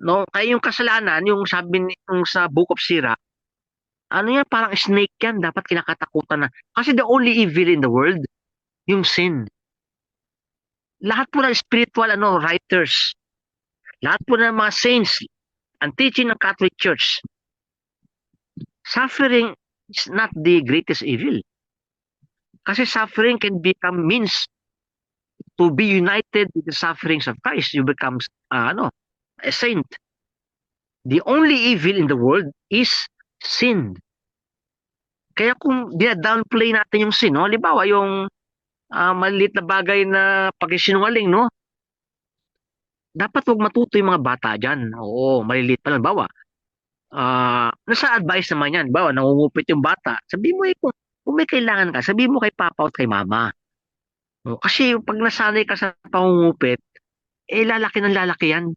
No? Kaya yung kasalanan, yung sabi yung sa Book of Sirach, ano yan, parang snake yan, dapat kinakatakutan na. Kasi the only evil in the world, yung sin. Lahat po ng spiritual writers, lahat po ng mga saints, ang teaching ng Catholic Church, suffering is not the greatest evil. Kasi suffering can become means to be united with the sufferings of Christ. You become a saint. The only evil in the world is sin. Kaya kung dina-downplay natin yung sin, no? Halimbawa, yung maliit na bagay na pagsisinungaling, no? Dapat wag matuto yung mga bata dyan. Oo, maliliit pa lang. Bawa, nasa advice naman yan. Bawa, nangungupit yung bata. Sabi mo, kung may kailangan ka, sabi mo kay papa at kay mama. No? Kasi pag nasanay ka sa pangungupit, lalaki ng lalaki yan.